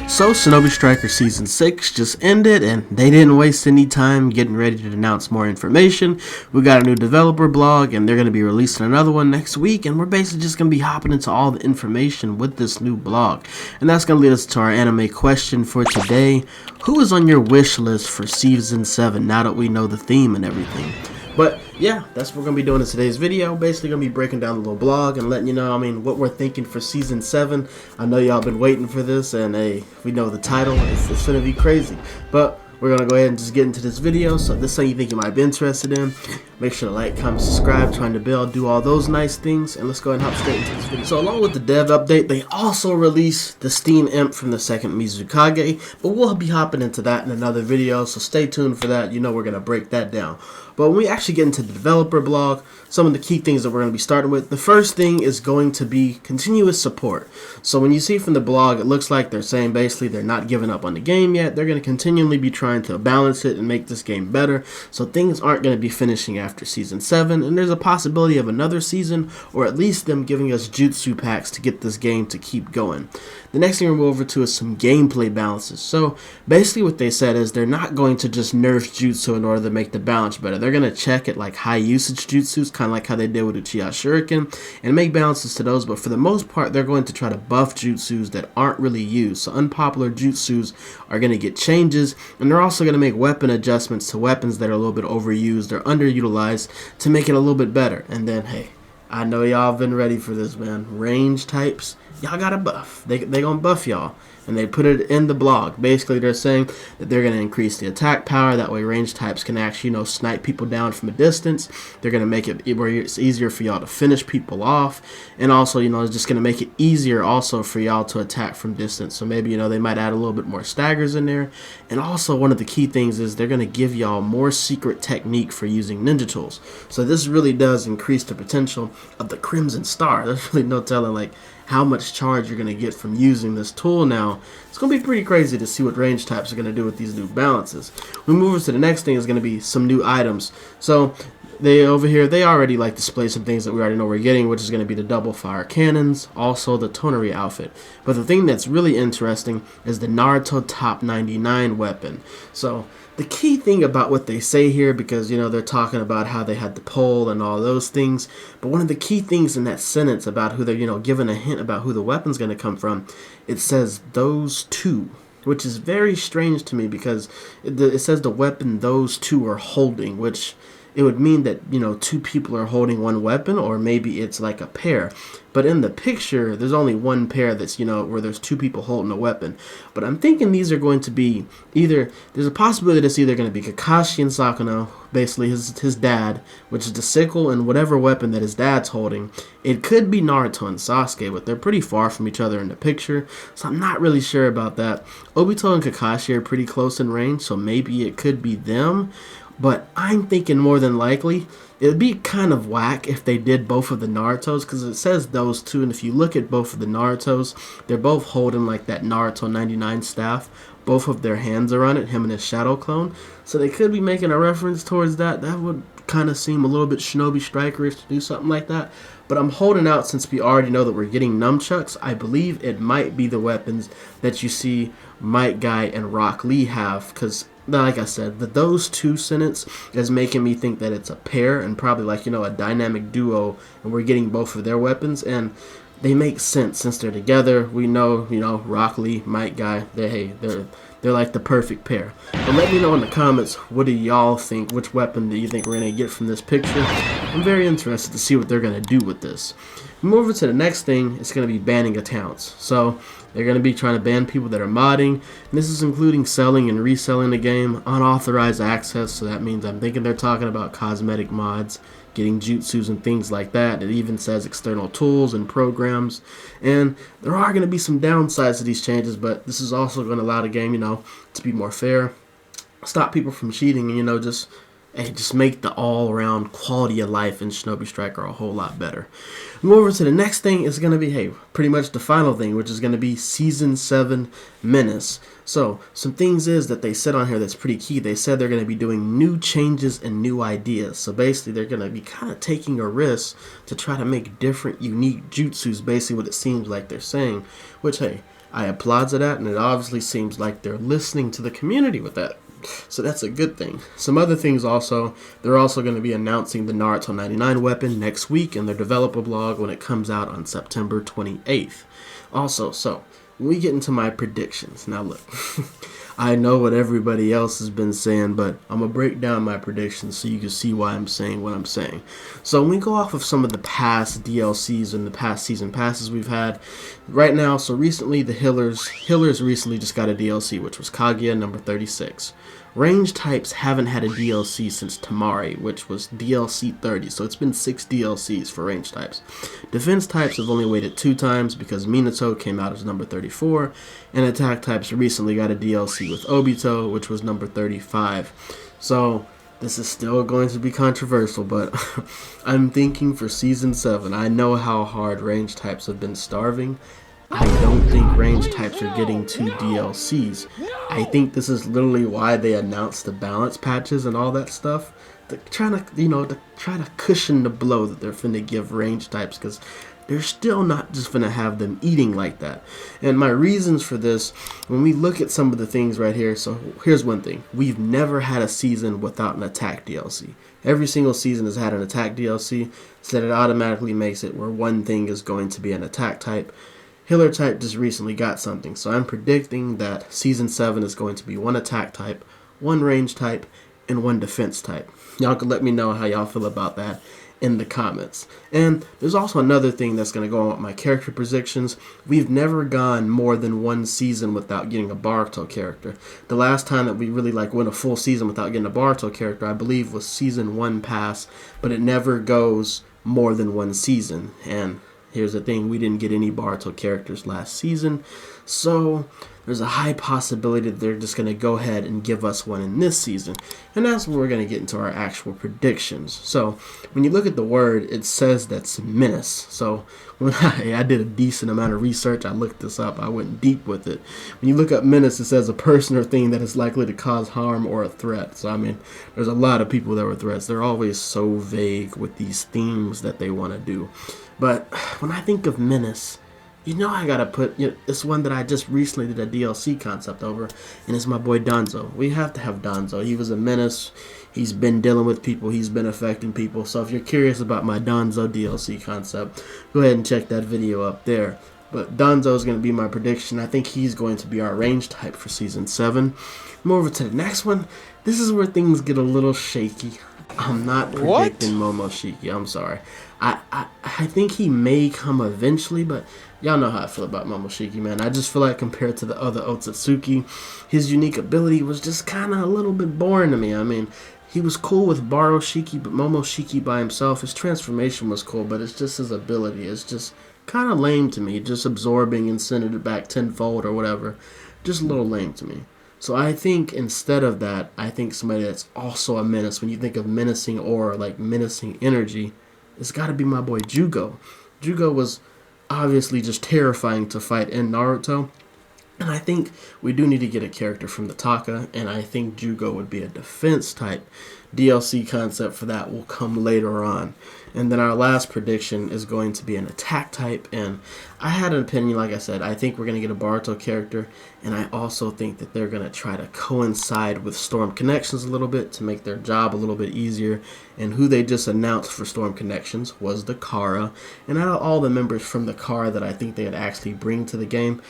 So, Shinobi Strikers Season 6 just ended, and they didn't waste any time getting ready to announce more information. We got a new developer blog, and they're going to be releasing another one next week, and we're basically just going to be hopping into all the information with this new blog. And that's going to lead us to our anime question for today. Who is on your wish list for Season 7 now that we know the theme and everything? But yeah, that's what we're going to be doing in today's video. Basically going to be breaking down the little blog and letting you know, what we're thinking for Season 7. I know y'all been waiting for this, and hey, we know the title. It's going to be crazy. But we're going to go ahead and just get into this video. So if this is something you think you might be interested in, make sure to like, comment, subscribe, turn the bell, do all those nice things. And let's go ahead and hop straight into this video. So along with the dev update, they also released the Steam Imp from the second Mizukage. But we'll be hopping into that in another video, so stay tuned for that. You know we're going to break that down. But when we actually get into the developer blog, some of the key things that we're going to be starting with, the first thing is going to be continuous support. So when you see from the blog, it looks like they're saying basically they're not giving up on the game yet. They're going to continually be trying to balance it and make this game better. So things aren't going to be finishing after Season 7, and there's a possibility of another season, or at least them giving us jutsu packs to get this game to keep going. The next thing we'll go over to is some gameplay balances. So basically what they said is they're not going to just nerf jutsu in order to make the balance better. They're going to check it like high usage jutsus, kind of like how they did with Uchiha Shuriken, and make balances to those, but for the most part they're going to try to buff jutsus that aren't really used. So unpopular jutsus are going to get changes, and they're also going to make weapon adjustments to weapons that are a little bit overused or underutilized to make it a little bit better. And then hey, I know y'all been ready for this, man. Range types, y'all got a buff. They gonna buff y'all, and they put it in the blog. Basically, they're saying that they're gonna increase the attack power. That way, range types can actually, snipe people down from a distance. They're gonna make it where it's easier for y'all to finish people off, and also, it's just gonna make it easier also for y'all to attack from distance. So maybe, they might add a little bit more staggers in there. And also, one of the key things is they're gonna give y'all more secret technique for using ninja tools. So this really does increase the potential of the Crimson Star. There's really no telling how much charge you're going to get from using this tool now. It's going to be pretty crazy to see what range types are going to do with these new balances. We move on to the next thing is going to be some new items. So they already display some things that we already know we're getting, which is going to be the double fire cannons, also the Tonari outfit. But the thing that's really interesting is the Naruto Top 99 weapon. So the key thing about what they say here, because they're talking about how they had the poll and all those things, but one of the key things in that sentence about who they're giving a hint about who the weapon's going to come from, it says those two, which is very strange to me because it says the weapon those two are holding, which it would mean that two people are holding one weapon, or maybe it's like a pair. But in the picture, there's only one pair that's where there's two people holding a weapon. But I'm thinking these are going to be either, there's a possibility that's either going to be Kakashi and Sakano, basically his dad, which is the sickle and whatever weapon that his dad's holding. It could be Naruto and Sasuke, but they're pretty far from each other in the picture, so I'm not really sure about that. Obito and Kakashi are pretty close in range, so maybe it could be them. But I'm thinking more than likely it would be kind of whack if they did both of the Narutos, because it says those two, and if you look at both of the Narutos, they're both holding that Naruto 99 staff. Both of their hands are on it, him and his shadow clone. So they could be making a reference towards that. That would kind of seem a little bit Shinobi Strikers to do something like that. But I'm holding out since we already know that we're getting nunchucks. I believe it might be the weapons that you see Might Guy and Rock Lee have, because like I said, those two sentence is making me think that it's a pair and probably a dynamic duo, and we're getting both of their weapons, and they make sense since they're together. We know, Rock Lee, Might Guy, they're like the perfect pair. But let me know in the comments, what do y'all think? Which weapon do you think we're going to get from this picture? I'm very interested to see what they're going to do with this. Move over to the next thing, it's going to be banning accounts. So they're going to be trying to ban people that are modding, and this is including selling and reselling the game, unauthorized access, so that means I'm thinking they're talking about cosmetic mods, getting jutsus and things like that. It even says external tools and programs, and there are going to be some downsides to these changes, but this is also going to allow the game, to be more fair, stop people from cheating, and just make the all-around quality of life in Shinobi Striker a whole lot better. Move over to the next thing is going to be, pretty much the final thing, which is going to be Season 7 Menace. So, some things is that they said on here that's pretty key. They said they're going to be doing new changes and new ideas. So basically, they're going to be kind of taking a risk to try to make different, unique jutsus, basically what it seems like they're saying. Which, hey, I applaud to that, and it obviously seems like they're listening to the community with that. So that's a good thing. Some other things also, they're also going to be announcing the Naruto 99 weapon next week in their developer blog when it comes out on September 28th. Also, so when we get into my predictions, now look, I know what everybody else has been saying, but I'm going to break down my predictions so you can see why I'm saying what I'm saying. So when we go off of some of the past DLCs and the past season passes we've had right now, so recently the Healers recently just got a DLC, which was Kaguya number 36. Range types haven't had a DLC since Tamari, which was DLC 30, so it's been 6 DLCs for range types. Defense types have only waited 2 times because Minato came out as number 34, and attack types recently got a DLC with Obito, which was number 35. So this is still going to be controversial, but I'm thinking for Season 7, I know how hard range types have been starving. I don't think range types are getting 2 DLCs. I think this is literally why they announced the balance patches and all that stuff. To try to cushion the blow that they're finna give range types, because they're still not just finna have them eating like that. And my reasons for this, when we look at some of the things right here, so here's one thing. We've never had a season without an attack DLC. Every single season has had an attack DLC, so that it automatically makes it where one thing is going to be an attack type. Healer type just recently got something, so I'm predicting that Season 7 is going to be 1 attack type, 1 range type, and 1 defense type. Y'all can let me know how y'all feel about that in the comments. And there's also another thing that's going to go on with my character predictions. We've never gone more than 1 season without getting a Boruto character. The last time that we really went a full season without getting a Boruto character, I believe, was Season 1 pass, but it never goes more than 1 season. And here's the thing, we didn't get any Boruto characters last season, so there's a high possibility that they're just going to go ahead and give us one in this season. And that's where we're going to get into our actual predictions. So when you look at the word, it says that's menace. So when I did a decent amount of research, I looked this up, I went deep with it. When you look up menace, it says a person or thing that is likely to cause harm or a threat. So I mean, there's a lot of people that were threats. They're always so vague with these themes that they want to do. But when I think of menace, you know I gotta put this one that I just recently did a DLC concept over, and it's my boy Danzo. We have to have Danzo. He was a menace. He's been dealing with people. He's been affecting people. So if you're curious about my Danzo DLC concept, go ahead and check that video up there. But Danzo is going to be my prediction. I think he's going to be our range type for Season 7. Move over to the next one. This is where things get a little shaky. I'm not predicting Momoshiki. I'm sorry. I think he may come eventually, but y'all know how I feel about Momoshiki, man. I just feel like compared to the other Otsutsuki, his unique ability was just kind of a little bit boring to me. I mean, he was cool with Baroshiki, but Momoshiki by himself, his transformation was cool, but it's just his ability. It's just kind of lame to me, just absorbing and sending it back tenfold or whatever. Just a little lame to me. So I think instead of that, I think somebody that's also a menace, when you think of menacing aura, like menacing energy, it's got to be my boy Jugo. Jugo was obviously just terrifying to fight in Naruto. And I think we do need to get a character from the Taka, and I think Jugo would be a defense type. DLC concept for that will come later on. And then our last prediction is going to be an attack type, and I had an opinion, like I said. I think we're going to get a Boruto character, and I also think that they're going to try to coincide with Storm Connections a little bit to make their job a little bit easier. And who they just announced for Storm Connections was the Kara. And out of all the members from the Kara that I think they would actually bring to the game,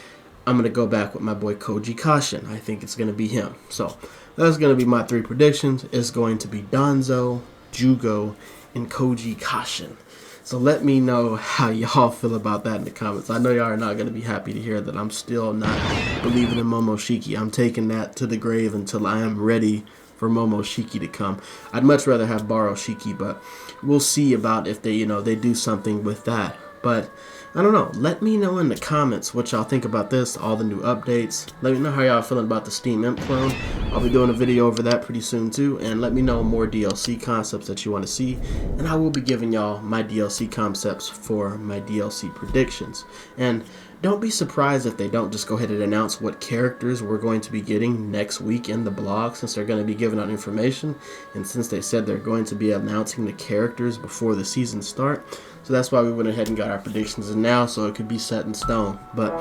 I'm going to go back with my boy Koji Kashin. I think it's going to be him. So that's going to be my 3 predictions. It's going to be Danzo, Jugo, and Koji Kashin. So let me know how y'all feel about that in the comments. I know y'all are not going to be happy to hear that I'm still not believing in Momoshiki. I'm taking that to the grave until I am ready for Momoshiki to come. I'd much rather have Baroshiki, but we'll see about if they, they do something with that. But I don't know. Let me know in the comments what y'all think about this, all the new updates. Let me know how y'all feeling about the Steam Imp clone. I'll be doing a video over that pretty soon too. And let me know more DLC concepts that you want to see. And I will be giving y'all my DLC concepts for my DLC predictions. And don't be surprised if they don't just go ahead and announce what characters we're going to be getting next week in the blog, since they're going to be giving out information. And since they said they're going to be announcing the characters before the season start. So that's why we went ahead and got our predictions in now, so it could be set in stone. But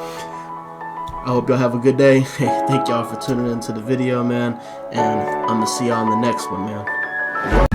I hope y'all have a good day. Thank y'all for tuning into the video, man. And I'm going to see y'all in the next one, man.